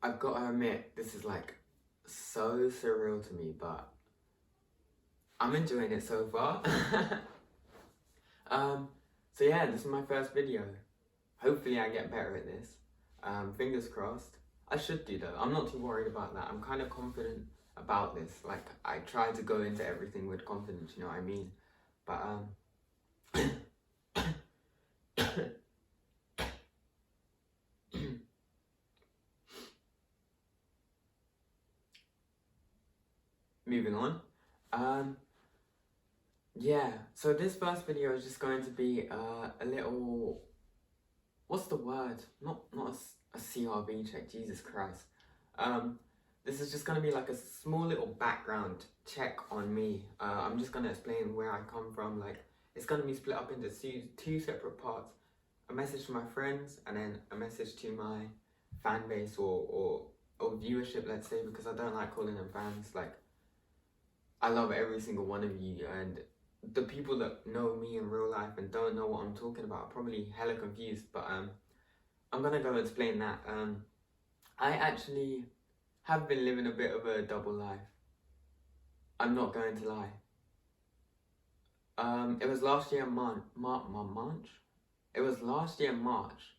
I've got to admit, this is like so surreal to me, but I'm enjoying it so far. So yeah, this is my first video. Hopefully I get better at this. Fingers crossed. I should do though. I'm not too worried about that. I'm kind of confident about this. Like, I try to go into everything with confidence, you know what I mean? But moving on. Yeah, so this first video is just going to be a little, what's the word? Not a CRV check, Jesus Christ. This is just going to be like a small little background check on me. I'm just going to explain where I come from. Like, it's going to be split up into two separate parts. A message to my friends, and then a message to my fan base or viewership, let's say, because I don't like calling them fans. Like, I love every single one of you, and the people that know me in real life and don't know what I'm talking about are probably hella confused, but I'm gonna go explain that. I actually have been living a bit of a double life. I'm not going to lie. It was last year March. It was last year March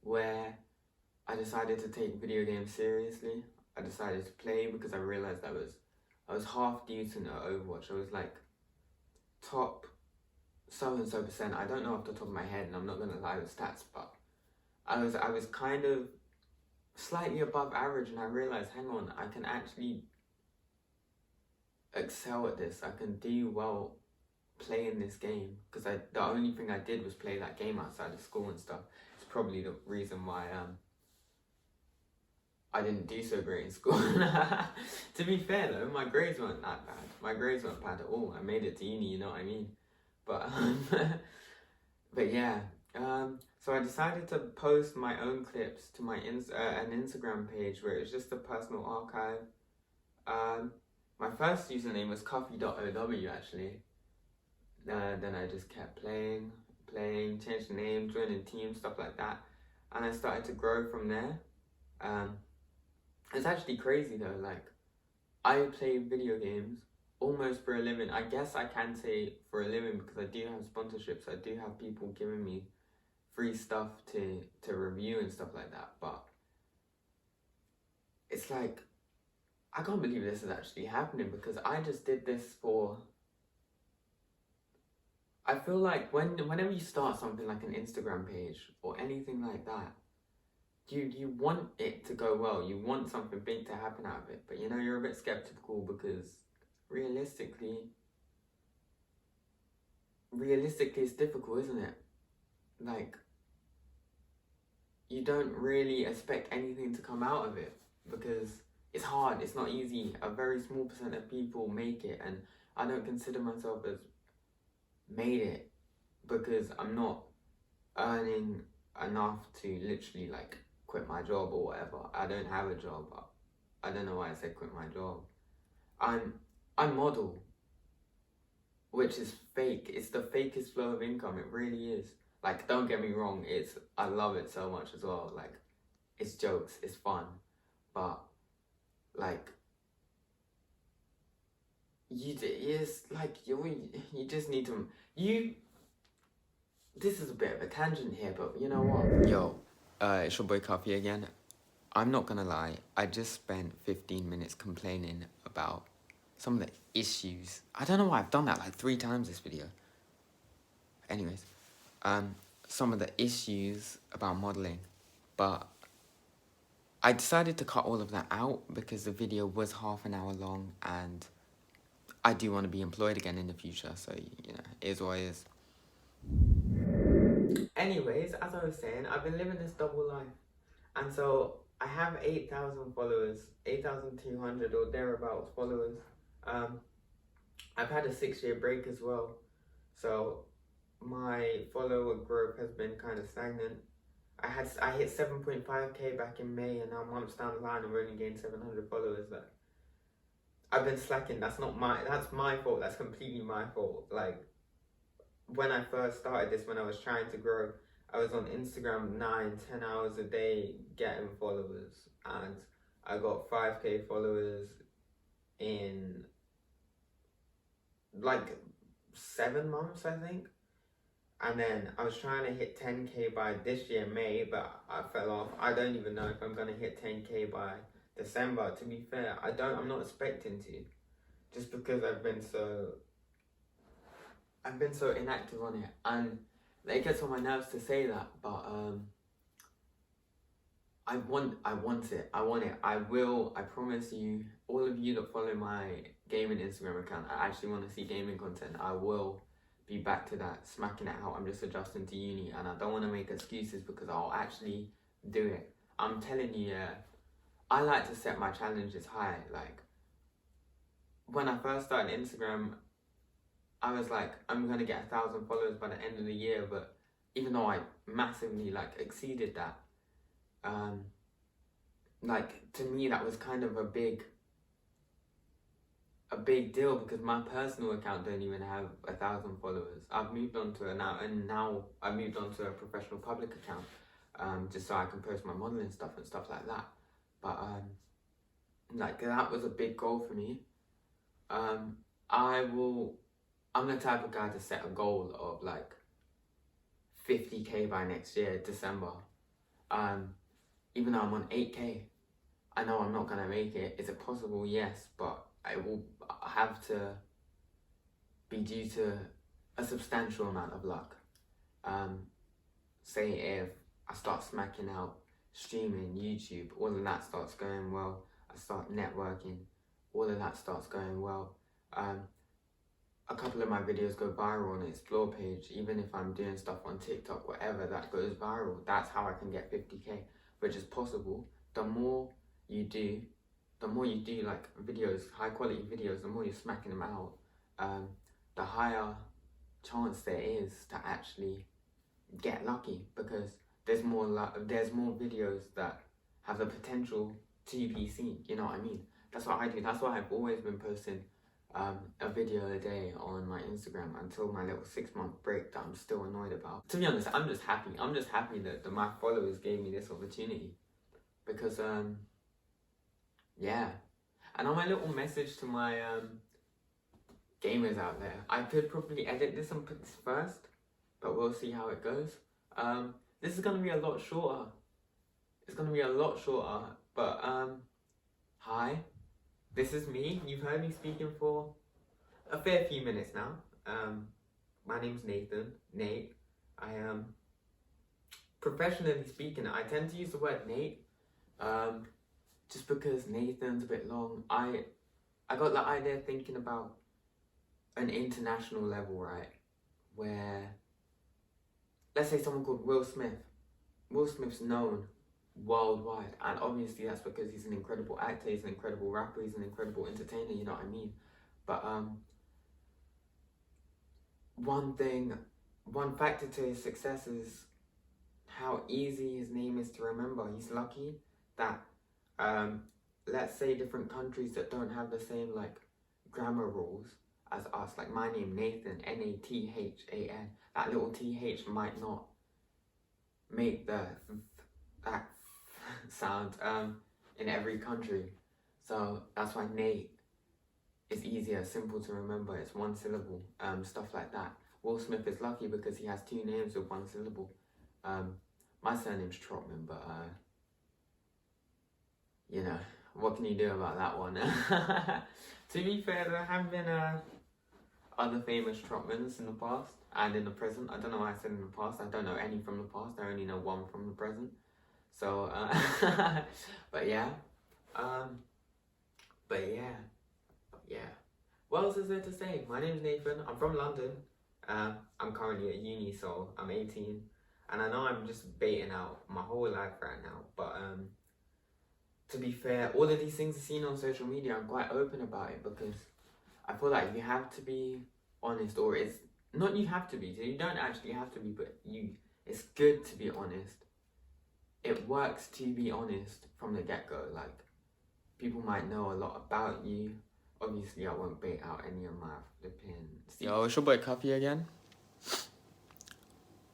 where I decided to take video games seriously. I decided to play because I realized I was half decent at Overwatch. I was like top so and so percent. I don't know off the top of my head, and I'm not gonna lie with stats, but I was kind of slightly above average, and I realized, hang on, I can actually excel at this. I can do well playing this game, because the only thing I did was play that game outside of school and stuff. It's probably the reason why I didn't do so great in school. To be fair though, my grades weren't that bad. My grades weren't bad at all. I made it to uni, you know what I mean? But but yeah. So I decided to post my own clips to my an Instagram page where it's just a personal archive. My first username was Cuffy.ow actually. Then I just kept playing, changed the name, joining teams, stuff like that, and I started to grow from there. It's actually crazy though, like, I play video games almost for a living. I guess I can say for a living because I do have sponsorships. I do have people giving me free stuff to review and stuff like that. But it's like, I can't believe this is actually happening, because I just did this for... I feel like whenever you start something like an Instagram page or anything like that, you want it to go well, you want something big to happen out of it, but you know, you're a bit skeptical because realistically it's difficult, isn't it? Like, you don't really expect anything to come out of it because it's hard, it's not easy. A very small percent of people make it, and I don't consider myself as made it because I'm not earning enough to literally like quit my job or whatever. I don't have a job. I don't know why I said quit my job. I model, which is fake. It's the fakest flow of income. It really is. Like, don't get me wrong. I love it so much as well. Like, it's jokes. It's fun, but like, you just need to This is a bit of a tangent here, but you know what? Yo, it's your boy Cuffy again. I'm not gonna lie, I just spent 15 minutes complaining about some of the issues. I don't know why I've done that like 3 times this video. Anyways, some of the issues about modeling, but I decided to cut all of that out because the video was half an hour long, and I do want to be employed again in the future, so, you know, it is what it is. Anyways, as I was saying, I've been living this double life, and so I have 8,000 followers, 8,200 or thereabouts followers. I've had a 6-year break as well, so my follower growth has been kind of stagnant. I hit 7.5k back in May, and now months down the line I've only gained 700 followers. Like, I've been slacking. That's my fault. That's completely my fault. Like, when I first started this, when I was trying to grow, I was on Instagram 9-10 hours a day getting followers, and I got 5k followers in like 7 months, I think. And then I was trying to hit 10k by this year, May, but I fell off. I don't even know if I'm gonna hit 10k by December. To be fair, I'm not expecting to, just because I've been so inactive on it, and it gets on my nerves to say that, but I want it. I will. I promise you, all of you that follow my gaming Instagram account, I actually want to see gaming content. I will be back to that, smacking it out. I'm just adjusting to uni, and I don't want to make excuses because I'll actually do it. I'm telling you, yeah, I like to set my challenges high. Like, when I first started Instagram, I was like, I'm gonna get 1,000 followers by the end of the year, but even though I massively like exceeded that, like, to me that was kind of a big deal, because my personal account don't even have 1,000 followers. I've moved on to it now, and now I moved on to a professional public account, just so I can post my modeling stuff and stuff like that. But like, that was a big goal for me. I'm the type of guy to set a goal of like 50k by next year, December. Even though I'm on 8k, I know I'm not gonna make it. Is it possible? Yes, but I will have to be due to a substantial amount of luck. Say if I start smacking out streaming, YouTube, all of that starts going well. I start networking, all of that starts going well. A couple of my videos go viral on the Explore page. Even if I'm doing stuff on TikTok, whatever, that goes viral. That's how I can get 50k, which is possible. The more you do like videos, high quality videos, the more you're smacking them out, the higher chance there is to actually get lucky, because there's more videos that have the potential to be seen. You know what I mean? That's what I do. That's why I've always been posting a video a day on my Instagram until my little 6-month break that I'm still annoyed about. To be honest, I'm just happy. I'm just happy that my followers gave me this opportunity, because yeah. And on my little message to my gamers out there, I could probably edit this and put this first, but we'll see how it goes. This is gonna be a lot shorter. It's gonna be a lot shorter, but hi, this is me. You've heard me speaking for a fair few minutes now. My name's Nathan, Nate. I am, professionally speaking, I tend to use the word Nate, just because Nathan's a bit long. I got the idea thinking about an international level, right? Where, let's say someone called Will Smith. Will Smith's known worldwide, and obviously that's because he's an incredible actor, he's an incredible rapper, he's an incredible entertainer, you know what I mean? But one factor to his success is how easy his name is to remember. He's lucky that let's say different countries that don't have the same like grammar rules as us, like my name Nathan, Nathan, that little th might not make that sound in every country, so that's why Nate is easier, simple to remember. It's one syllable, stuff like that. Will Smith is lucky because he has 2 names with 1 syllable. My surname's Trotman, but you know, what can you do about that one? To be fair, there have been other famous Trotmans in the past and in the present. I don't know why I said in the past. I don't know any from the past. I only know one from the present. So, but yeah. What else is there to say? My name's Nathan. I'm from London. I'm currently at uni, so I'm 18. And I know I'm just baiting out my whole life right now, but to be fair, all of these things are seen on social media. I'm quite open about it because I feel like you have to be honest, or it's not you have to be, you don't actually have to be, but it's good to be honest. It works to be honest from the get-go. Like, people might know a lot about you. Obviously, I won't bait out any of my flipping... Yo, it's your boy Cuffy again.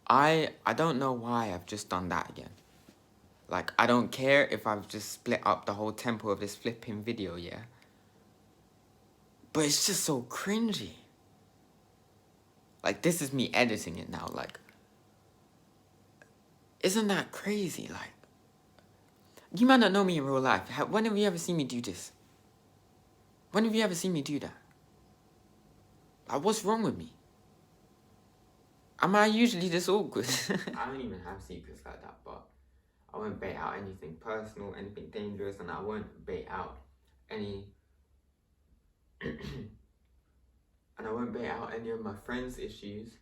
I don't know why I've just done that again. Like, I don't care if I've just split up the whole tempo of this flipping video, yeah? But it's just so cringy. Like, this is me editing it now, like, isn't that crazy? Like, you might not know me in real life. When have you ever seen me do this? When have you ever seen me do that? Like, what's wrong with me? Am I usually this awkward? I don't even have secrets like that, but I won't bait out anything personal, anything dangerous, and I won't bait out any... and I won't bait out any of my friends' issues.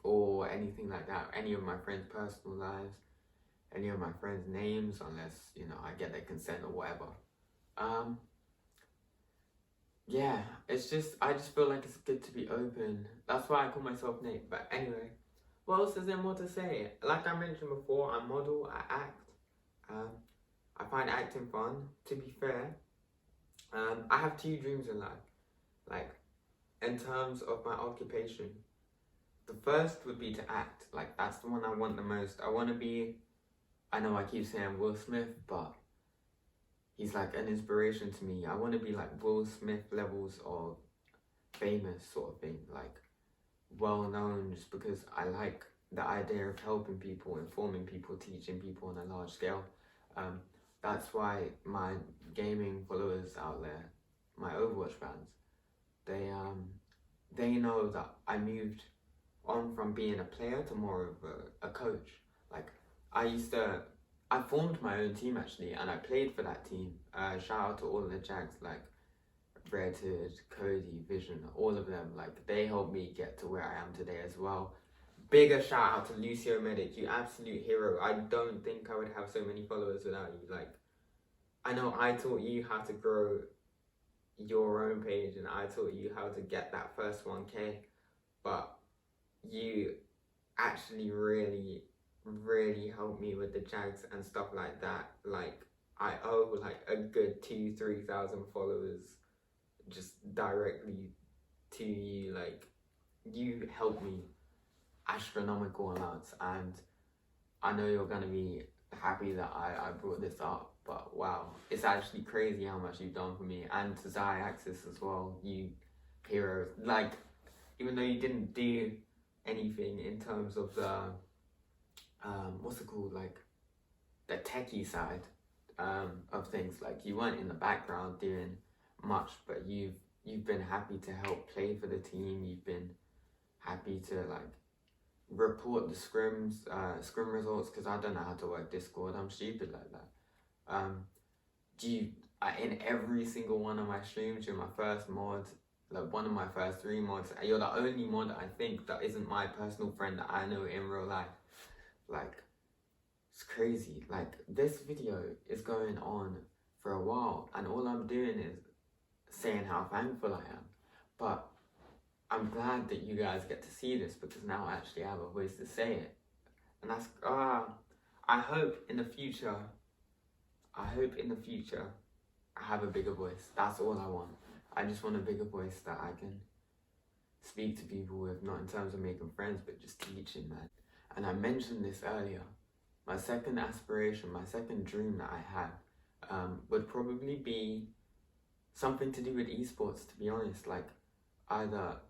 Or anything like that, any of my friends' personal lives, any of my friends' names, unless, you know, I get their consent or whatever. Yeah, it's just, I just feel like it's good to be open. That's why I call myself Nate. But anyway, what else is there more to say? Like I mentioned before, I model, I act. I find acting fun, to be fair. I have 2 dreams in life. Like, in terms of my occupation. The first would be to act. Like, that's the one I want the most. I want to be, I know I keep saying Will Smith, but he's like an inspiration to me. I want to be like Will Smith levels of famous sort of thing. Like, well known, just because I like the idea of helping people, informing people, teaching people on a large scale. That's why my gaming followers out there, my Overwatch fans, they know that I moved on from being a player to more of a coach. Like, I formed my own team actually, and I played for that team. Shout out to all of the Jags, like Red Hood, Cody, Vision, all of them. Like, they helped me get to where I am today as well. Bigger shout out to Lucio Medic, you absolute hero. I don't think I would have so many followers without you. Like, I know I taught you how to grow your own page, and I taught you how to get that first 1K, but you actually really helped me with the Jags and stuff like that. Like, I owe like a good 2,000-3,000 followers just directly to you. Like, you helped me astronomical amounts, and I know you're gonna be happy that I brought this up, but wow, it's actually crazy how much you've done for me, and to Axis as well, you hero. Like, even though you didn't do anything in terms of the what's it called, like the techie side of things, like you weren't in the background doing much, but you've been happy to help play for the team. You've been happy to like report the scrim results, because I don't know how to work Discord. I'm stupid like that. In every single one of my streams, you're my first mod, like one of my first 3 mods. You're the only mod I think that isn't my personal friend that I know in real life. Like, it's crazy. Like, this video is going on for a while, and all I'm doing is saying how thankful I am. But I'm glad that you guys get to see this, because now I actually have a voice to say it. And that's, I hope in the future, I have a bigger voice. That's all I want. I just want a bigger voice that I can speak to people with, not in terms of making friends, but just teaching, man. And I mentioned this earlier. My second aspiration, my second dream that I have would probably be something to do with esports, to be honest. Like, either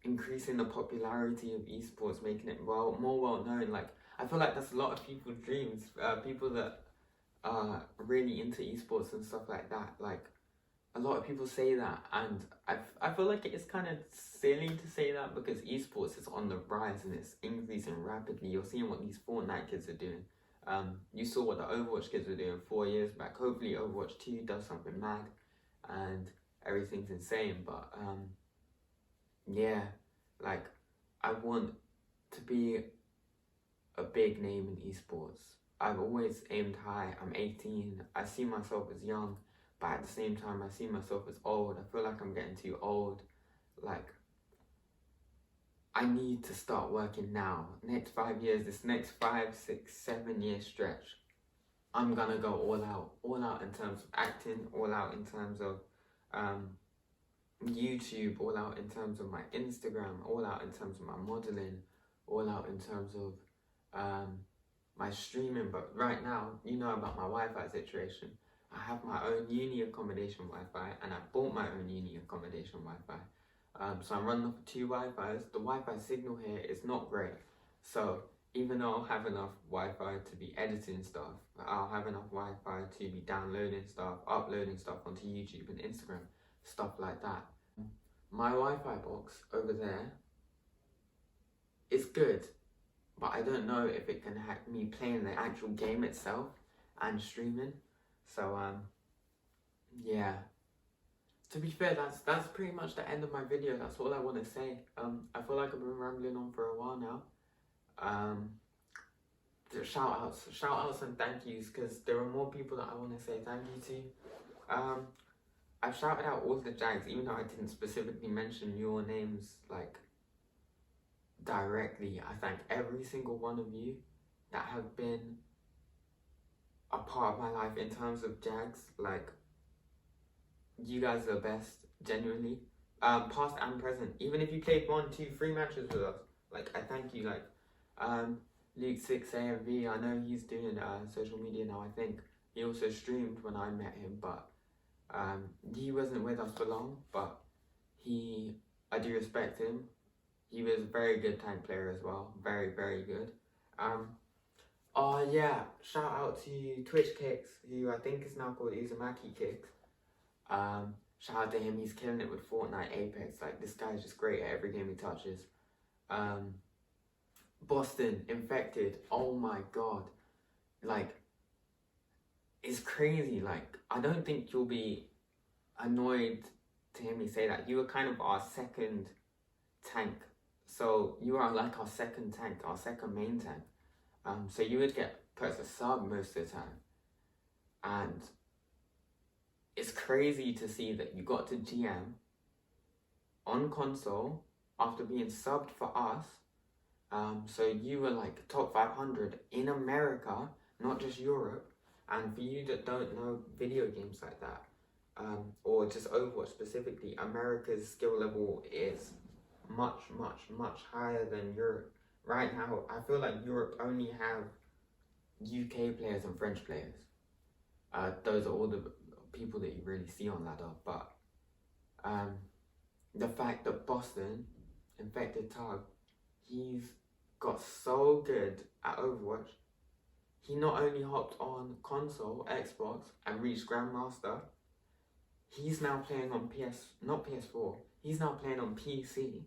increasing the popularity of esports, making it more well known. Like, I feel like that's a lot of people's dreams. People that are really into esports and stuff like that. Like, a lot of people say that, and I feel like it's kind of silly to say that, because esports is on the rise and it's increasing rapidly. You're seeing what these Fortnite kids are doing. You saw what the Overwatch kids were doing 4 years back. Hopefully Overwatch 2 does something mad and everything's insane. But yeah, like, I want to be a big name in esports. I've always aimed high. I'm 18. I see myself as young, but at the same time, I see myself as old. I feel like I'm getting too old. Like, I need to start working now. Next 5 years, this next 5, 6, 7 year stretch, I'm gonna go all out in terms of acting, all out in terms of YouTube, all out in terms of my Instagram, all out in terms of my modeling, all out in terms of my streaming. But right now, you know about my Wi-Fi situation. I have my own uni accommodation Wi-Fi, and I bought my own uni accommodation Wi-Fi. So I'm running off of 2 Wi-Fis. The Wi-Fi signal here is not great. So even though I'll have enough Wi-Fi to be editing stuff, I'll have enough Wi-Fi to be downloading stuff, uploading stuff onto YouTube and Instagram, stuff like that. My Wi-Fi box over there is good, but I don't know if it can hack me playing the actual game itself and streaming. So yeah. To be fair, that's pretty much the end of my video. That's all I want to say. I feel like I've been rambling on for a while now. Shout outs and thank yous, because there are more people that I want to say thank you to. I've shouted out all the Jags, even though I didn't specifically mention your names like directly. I thank every single one of you that have been a part of my life in terms of Jags. Like, you guys are the best, genuinely. Past and present. Even if you played 1, 2, 3 matches with us, like, I thank you. Like, Luke 6 AMV, I know he's doing social media now, I think. He also streamed when I met him, but he wasn't with us for long, but I do respect him. He was a very good tank player as well. Very, very good. Oh yeah, shout out to Twitch Kicks, who I think is now called Uzumaki Kicks. Shout out to him, he's killing it with Fortnite, Apex. Like, this guy's just great at every game he touches. Boston, Infected, oh my god. Like, it's crazy. Like, I don't think you'll be annoyed to hear me say that. You were kind of our second tank. So you are like our second tank, our second main tank. So you would get put as a sub most of the time. And it's crazy to see that you got to GM on console after being subbed for us. So you were like top 500 in America, not just Europe. And for you that don't know video games like that, or just Overwatch specifically, America's skill level is much, much, much higher than Europe. Right now, I feel like Europe only have UK players and French players. Those are all the people that you really see on ladder. But the fact that Boston, Infected Tug, he's got so good at Overwatch. He not only hopped on console, Xbox, and reached Grandmaster, he's now playing on not PS4, he's now playing on PC,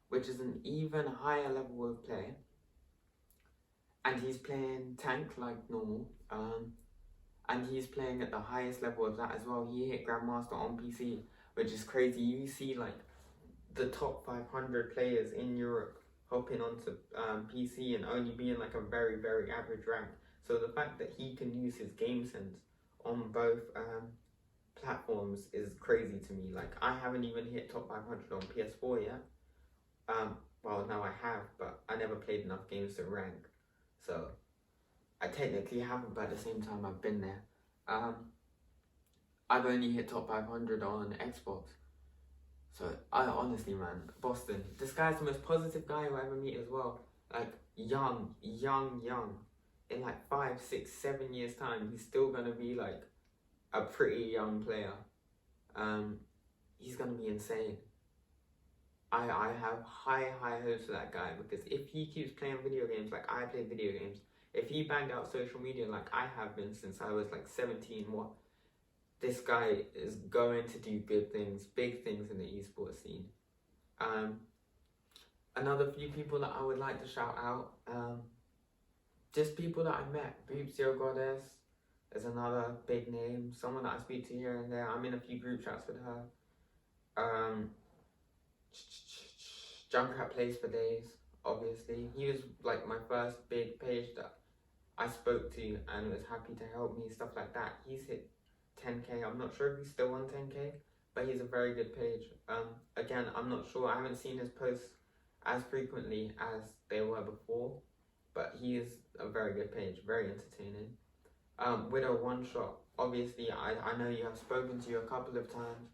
which is an even higher level of play. And he's playing tank like normal, and he's playing at the highest level of that as well. He hit Grandmaster on PC, which is crazy. You see like the top 500 players in Europe hopping onto PC and only being like a very, very average rank. So the fact that he can use his game sense on both platforms is crazy to me. Like, I haven't even hit top 500 on PS4 yet. Well, now I have, but I never played enough games to rank. So I technically haven't, but at the same time I've been there. I've only hit top 500 on Xbox. So I honestly, man, Boston, this guy's the most positive guy you'll ever meet as well. Like, young. In like 5, 6, 7 years time, he's still gonna be like a pretty young player. He's gonna be insane. I have high hopes for that guy, because if he keeps playing video games like I play video games, if he banged out social media like I have been since I was like 17, this guy is going to do good things, big things in the esports scene. Another few people that I would like to shout out, just people that I met. Boobs Your Goddess is another big name, someone that I speak to here and there. I'm in a few group chats with her. Junkrat Plays for Days, obviously. He was like my first big page that I spoke to and was happy to help me, stuff like that. He's hit 10k. I'm not sure if he's still on 10k, but he's a very good page. Again, I'm not sure. I haven't seen his posts as frequently as they were before, but he is a very good page, very entertaining. Widow One Shot, obviously, I know you have spoken to you a couple of times.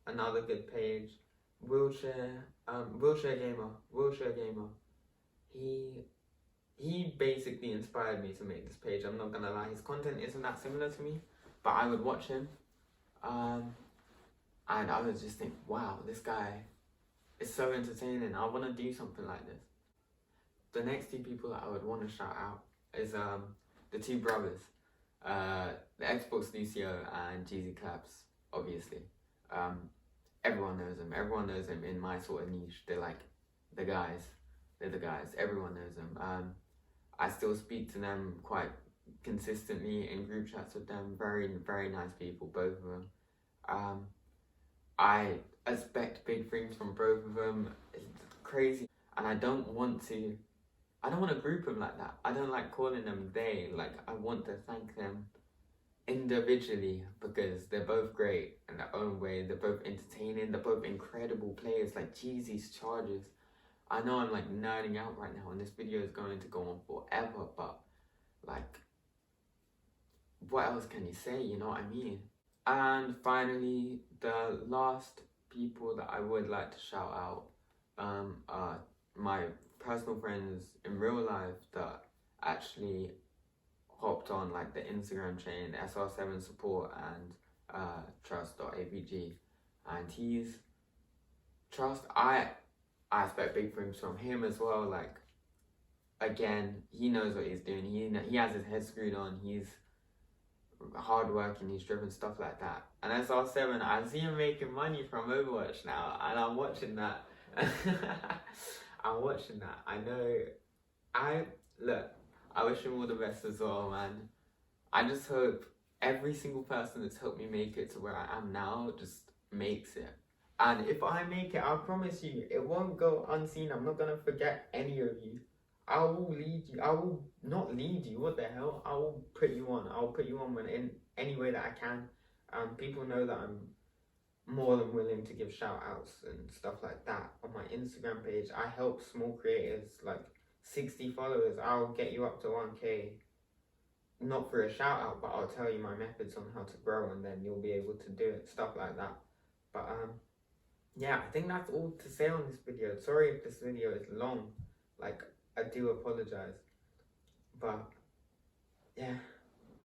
Another good page. Wheelchair Gamer. he basically inspired me to make this page. I'm not gonna lie, his content isn't that similar to me, but I would watch him, and I would just think, wow, this guy is so entertaining. I want to do something like this. The next two people that I would want to shout out is the two brothers, the Xbox Lucio and Jeezy Claps, obviously. Everyone knows them. Everyone knows them in my sort of niche. They're like the guys. They're the guys. Everyone knows them. I still speak to them quite consistently in group chats with them. Very, very nice people, both of them. I expect big things from both of them. It's crazy, and I don't want to group them like that. I don't like calling them they. Like, I want to thank them individually because they're both great in their own way. They're both entertaining. They're both incredible players. Like Jeezy's charges. I know I'm like nerding out right now, and this video is going to go on forever. But like, what else can you say? You know what I mean? And finally, the last people that I would like to shout out are my personal friends in real life that actually hopped on like the Instagram chain, SR7 support and trust.avg, and he's trust. I expect big things from him as well. Like, again, he knows what he's doing. He has his head screwed on. He's hardworking, he's driven, stuff like that. And SR7, I see him making money from Overwatch now, and I'm watching that. I'm watching that. I know. I wish him all the best as well, man. I just hope every single person that's helped me make it to where I am now just makes it. And if I make it, I promise you, it won't go unseen. I'm not gonna forget any of you. I will lead you. I will not lead you. What the hell? I will put you on. I'll put you on in any way that I can. People know that I'm more than willing to give shout outs and stuff like that on my Instagram page. I help small creators, like 60 followers. I'll get you up to 1K. Not for a shout out, but I'll tell you my methods on how to grow, and then you'll be able to do it. Stuff like that. But yeah, I think that's all to say on this video. Sorry if this video is long. Like, I do apologize, but yeah.